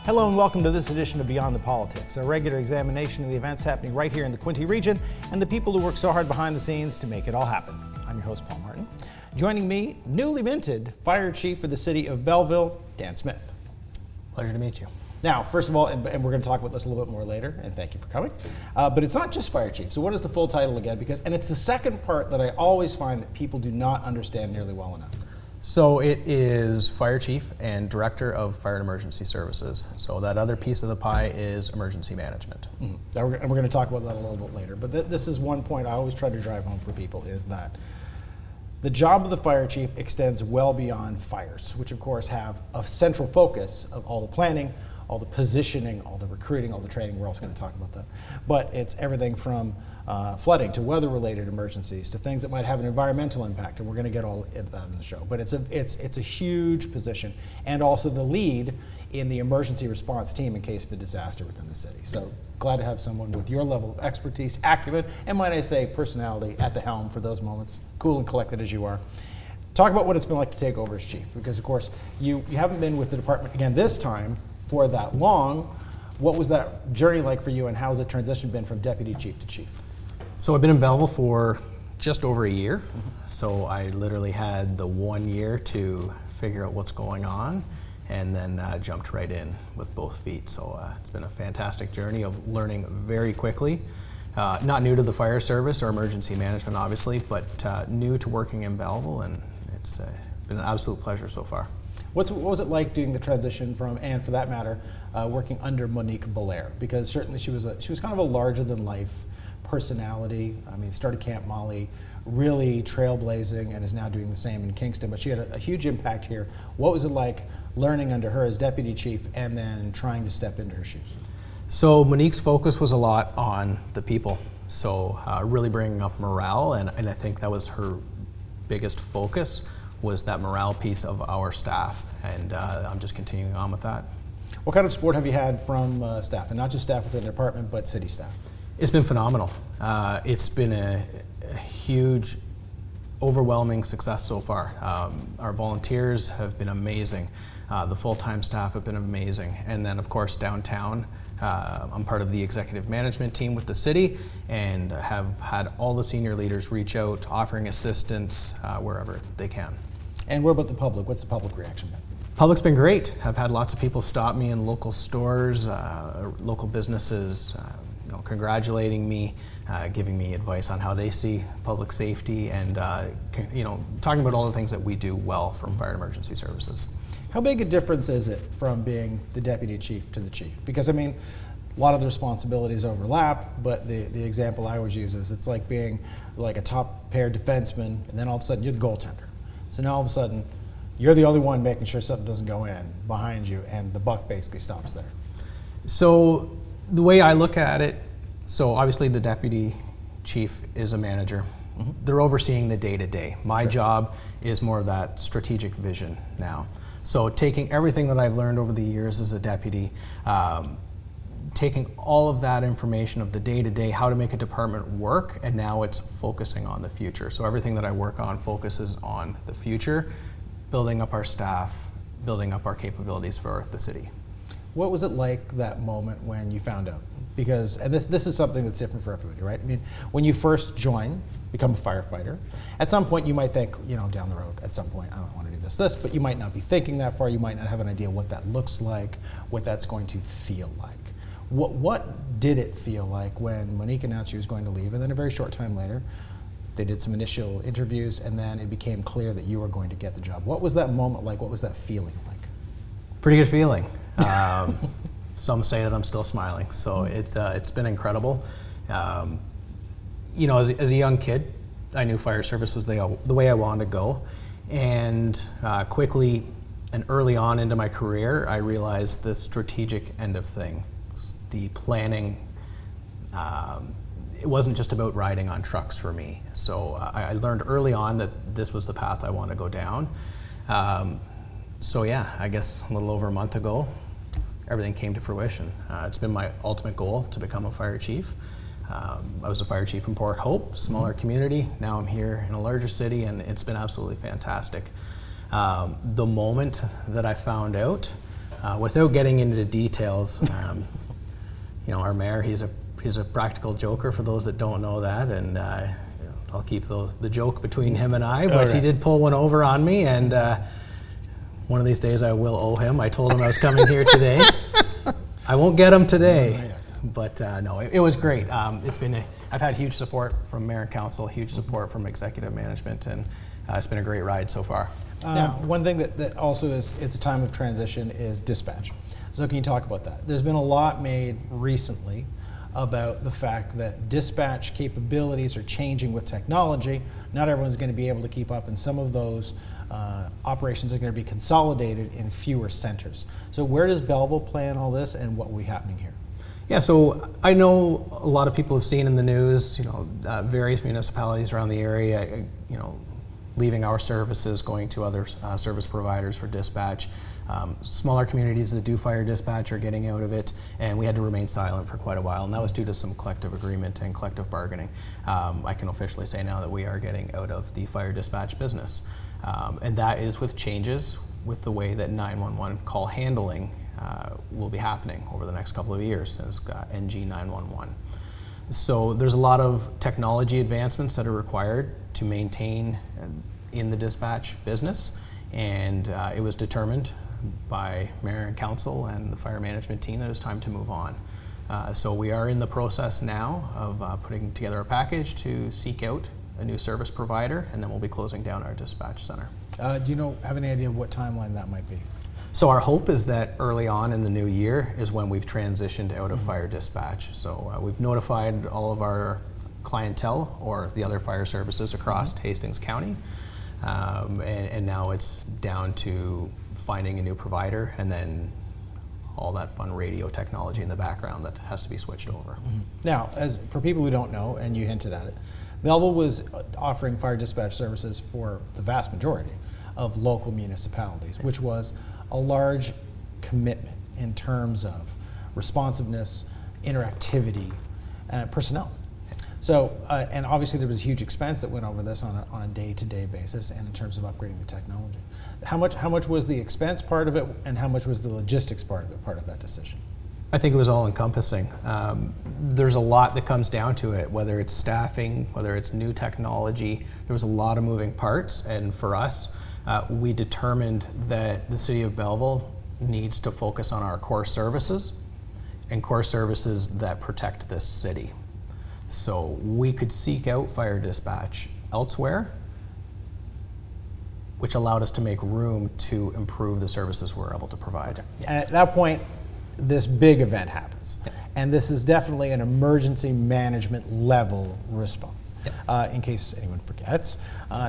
Hello and welcome to this edition of Beyond the Politics, a regular examination of the events happening right here in the Quinte region and the people who work so hard behind the scenes to make it all happen. I'm your host, Paul Martin. Joining me, newly minted Fire Chief for the city of Belleville, Dan Smith. Pleasure to meet you. Now, first of all, and we're going to talk about this a little bit more later, and thank you for coming, but it's not just Fire Chief. So what is the full title again? And it's the second part that I always find that people do not understand nearly well enough. So it is Fire Chief and Director of Fire and Emergency Services. So that other piece of the pie is emergency management. Mm-hmm. And we're going to talk about that a little bit later. But this is one point I always try to drive home for people is that the job of the Fire Chief extends well beyond fires, which of course have a central focus of all the planning, all the positioning, all the recruiting, all the training. We're also going to talk about that. But it's everything from flooding to weather-related emergencies to things that might have an environmental impact, and we're going to get all into that in the show. But it's a huge position, and also the lead in the emergency response team in case of a disaster within the city. So glad to have someone with your level of expertise, acumen, and might I say personality at the helm for those moments, cool and collected as you are. Talk about what it's been like to take over as chief, because of course you haven't been with the department again this time for that long. What was that journey like for you, and how has the transition been from deputy chief to chief? So I've been in Belleville for just over a year. So I literally had the 1 year to figure out what's going on, and then jumped right in with both feet. So it's been a fantastic journey of learning very quickly. Not new to the fire service or emergency management, obviously, but new to working in Belleville, and it's been an absolute pleasure so far. What was it like doing the transition from, and for that matter, working under Monique Belair? Because certainly she was kind of a larger than life personality. I mean, started Camp Molly, really trailblazing, and is now doing the same in Kingston. But she had a huge impact here. What was it like learning under her as deputy chief and then trying to step into her shoes? So Monique's focus was a lot on the people. So really bringing up morale, and I think that was her biggest focus, was that morale piece of our staff, and I'm just continuing on with that. What kind of support have you had from staff, and not just staff within the department, but city staff? It's been phenomenal. It's been a huge, overwhelming success so far. Our volunteers have been amazing. The full-time staff have been amazing. And then of course downtown, I'm part of the executive management team with the city, and have had all the senior leaders reach out, offering assistance wherever they can. And what about the public? What's the public reaction been? Public's been great. I've had lots of people stop me in local stores, local businesses, congratulating me, giving me advice on how they see public safety, and talking about all the things that we do well from Fire and Emergency Services. How big a difference is it from being the deputy chief to the chief? Because I mean, a lot of the responsibilities overlap, but the example I always use is it's like being like a top pair defenseman, and then all of a sudden you're the goaltender. So now all of a sudden you're the only one making sure something doesn't go in behind you, and the buck basically stops there. So the way I look at it, so obviously the deputy chief is a manager. Mm-hmm. They're overseeing the day-to-day. My Sure. job is more of that strategic vision now. So taking everything that I've learned over the years as a deputy, taking all of that information of the day-to-day, how to make a department work, and now it's focusing on the future. So everything that I work on focuses on the future, building up our staff, building up our capabilities for the city. What was it like that moment when you found out? Because, and this is something that's different for everybody, right? I mean, when you first join, become a firefighter, at some point you might think, down the road, at some point, I don't want to do this, but you might not be thinking that far. You might not have an idea what that looks like, what that's going to feel like. What did it feel like when Monique announced she was going to leave, and then a very short time later, they did some initial interviews, and then it became clear that you were going to get the job? What was that moment like? What was that feeling like? Pretty good feeling. Some say that I'm still smiling, so it's been incredible. As a young kid, I knew fire service was the way I wanted to go, and quickly and early on into my career, I realized the strategic end of things, the planning. It wasn't just about riding on trucks for me. So I learned early on that this was the path I want to go down. So yeah, I guess a little over a month ago, everything came to fruition. It's been my ultimate goal to become a fire chief. I was a fire chief in Port Hope, smaller community. Now I'm here in a larger city, and it's been absolutely fantastic. The moment that I found out, without getting into the details, our mayor, he's a practical joker for those that don't know that, and I'll keep the joke between him and I, but he did pull one over on me, and one of these days I will owe him. I told him I was coming here today. I won't get him today, but no, it was great. I've had huge support from mayor and council, huge support from executive management, and it's been a great ride so far. One thing that also it's a time of transition is dispatch. So can you talk about that? There's been a lot made recently about the fact that dispatch capabilities are changing with technology. Not everyone's going to be able to keep up, and some of those operations are going to be consolidated in fewer centers. So where does Belleville play in all this, and what will be happening here? Yeah, so I know a lot of people have seen in the news, various municipalities around the area, leaving our services, going to other service providers for dispatch. Smaller communities that do fire dispatch are getting out of it, and we had to remain silent for quite a while, and that was due to some collective agreement and collective bargaining. I can officially say now that we are getting out of the fire dispatch business, and that is with changes with the way that 911 call handling will be happening over the next couple of years as NG 911. So there's a lot of technology advancements that are required to maintain in the dispatch business, and it was determined by mayor and council and the fire management team that it was time to move on. So we are in the process now of putting together a package to seek out a new service provider, and then we'll be closing down our dispatch center. Do you have any idea of what timeline that might be? So our hope is that early on in the new year is when we've transitioned out of fire dispatch. So we've notified all of our clientele or the other fire services across Hastings County, and now it's down to finding a new provider, and then all that fun radio technology in the background that has to be switched over. Now, as for people who don't know, and you hinted at it, Belleville was offering fire dispatch services for the vast majority of local municipalities, which was a large commitment in terms of responsiveness, interactivity, and personnel. So, and obviously there was a huge expense that went over this on a day-to-day basis, and in terms of upgrading the technology. How much was the expense part of it, and how much was the logistics part of that decision? I think it was all encompassing. There's a lot that comes down to it, whether it's staffing, whether it's new technology. There was a lot of moving parts, and for us, we determined that the city of Belleville needs to focus on our core services and core services that protect this city. So we could seek out fire dispatch elsewhere, which allowed us to make room to improve the services we're able to provide. And at that point, this big event happens. And this is definitely an emergency management level response. In case anyone forgets,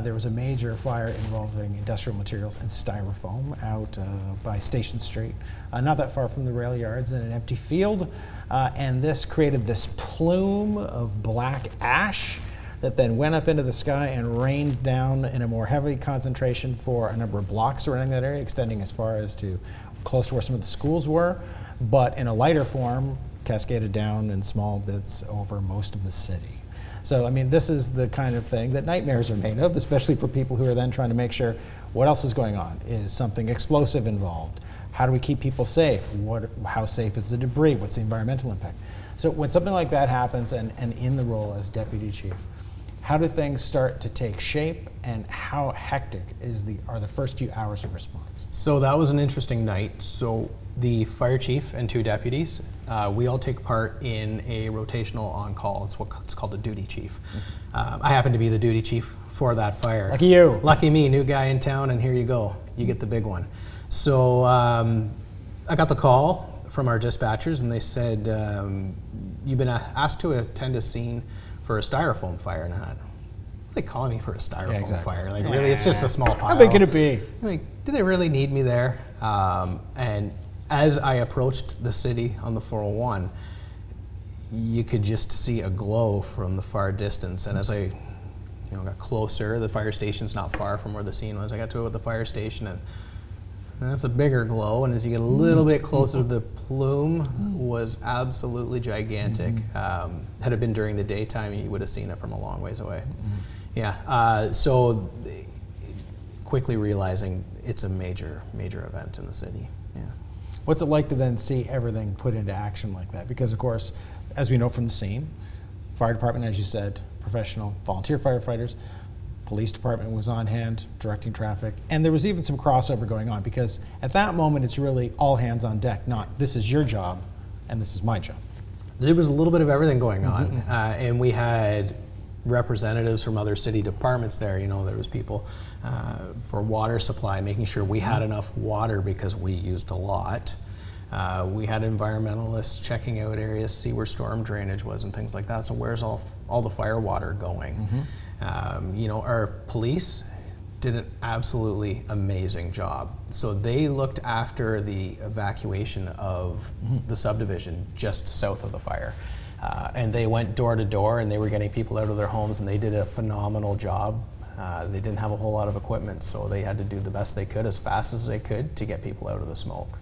there was a major fire involving industrial materials and styrofoam out by Station Street, not that far from the rail yards, in an empty field. And this created this plume of black ash that then went up into the sky and rained down in a more heavy concentration for a number of blocks surrounding that area, extending as far as to close to where some of the schools were, but in a lighter form, cascaded down in small bits over most of the city. So, I mean, this is the kind of thing that nightmares are made of, especially for people who are then trying to make sure what else is going on. Is something explosive involved? How do we keep people safe? How safe is the debris? What's the environmental impact? So when something like that happens, and in the role as deputy chief, how do things start to take shape, and how hectic are the first few hours of response? So that was an interesting night. So the fire chief and two deputies, we all take part in a rotational on-call. It's what's called a duty chief. I happen to be the duty chief for that fire. Lucky you. Lucky me, new guy in town, and here you go. You get the big one. So I got the call from our dispatchers, and they said, you've been asked to attend a scene for a Styrofoam fire. And I thought, what are they calling me for a Styrofoam fire? Like, really, it's just a small pile. How big can it be? Like, do they really need me there? And as I approached the city on the 401, you could just see a glow from the far distance. And as I got closer, the fire station's not far from where the scene was. I got to the fire station, and That's a bigger glow, and as you get a little bit closer, the plume was absolutely gigantic. Had it been during the daytime, you would have seen it from a long ways away. Yeah, so quickly realizing it's a major event in the city. Yeah. What's it like to then see everything put into action like that? Because of course, as we know from the scene, fire department, as you said, professional volunteer firefighters, police department was on hand directing traffic, and there was even some crossover going on, because at that moment it's really all hands on deck, not this is your job and this is my job. There was a little bit of everything going on, and we had representatives from other city departments there. You know, there was people for water supply, making sure we had enough water because we used a lot. We had environmentalists checking out areas, see where storm drainage was and things like that. So where's all the fire water going? You know, our police did an absolutely amazing job. So they looked after the evacuation of the subdivision just south of the fire. And they went door to door, and they were getting people out of their homes, and they did a phenomenal job. They didn't have a whole lot of equipment, so they had to do the best they could as fast as they could to get people out of the smoke.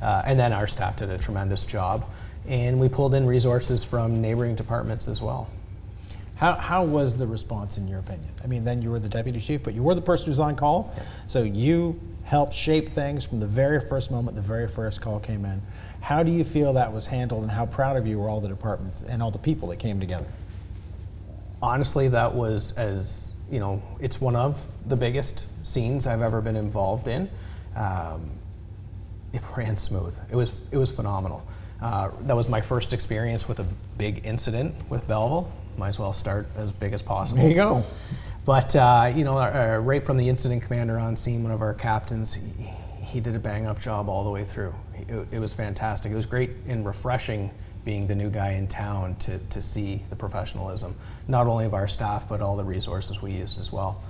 And then our staff did a tremendous job, and we pulled in resources from neighboring departments as well. How was the response in your opinion? I mean, then you were the deputy chief, but you were the person who was on call. Yeah. So you helped shape things from the very first moment the very first call came in. How do you feel that was handled, and how proud of you were all the departments and all the people that came together? Honestly, that was, as you know, it's one of the biggest scenes I've ever been involved in. It ran smooth. It was phenomenal. That was my first experience with a big incident with Belleville. Might as well start as big as possible. There you go. But you know, right from the incident commander on scene, one of our captains, he did a bang-up job all the way through. It was fantastic. It was great and refreshing being the new guy in town to see the professionalism, not only of our staff, but all the resources we used as well.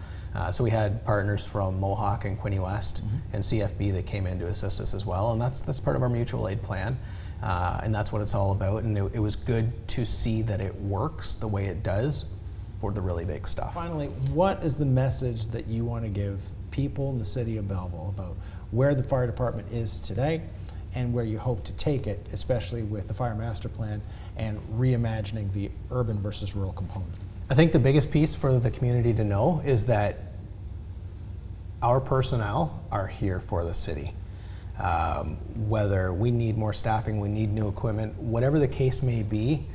So we had partners from Mohawk and Quinte West and CFB that came in to assist us as well, and that's part of our mutual aid plan. And that's what it's all about, and it was good to see that it works the way it does for the really big stuff. Finally, what is the message that you want to give people in the city of Belleville about where the fire department is today and where you hope to take it, especially with the fire master plan and reimagining the urban versus rural component? I think the biggest piece for the community to know is that our personnel are here for the city. Whether we need more staffing, we need new equipment, whatever the case may be,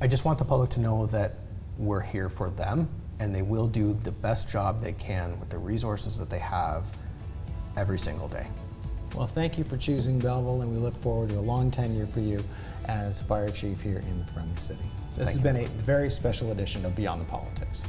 I just want the public to know that we're here for them, and they will do the best job they can with the resources that they have every single day. Well, thank you for choosing Belleville, and we look forward to a long tenure for you as fire chief here in the Friendly City. This has been a very special edition of Beyond the Politics.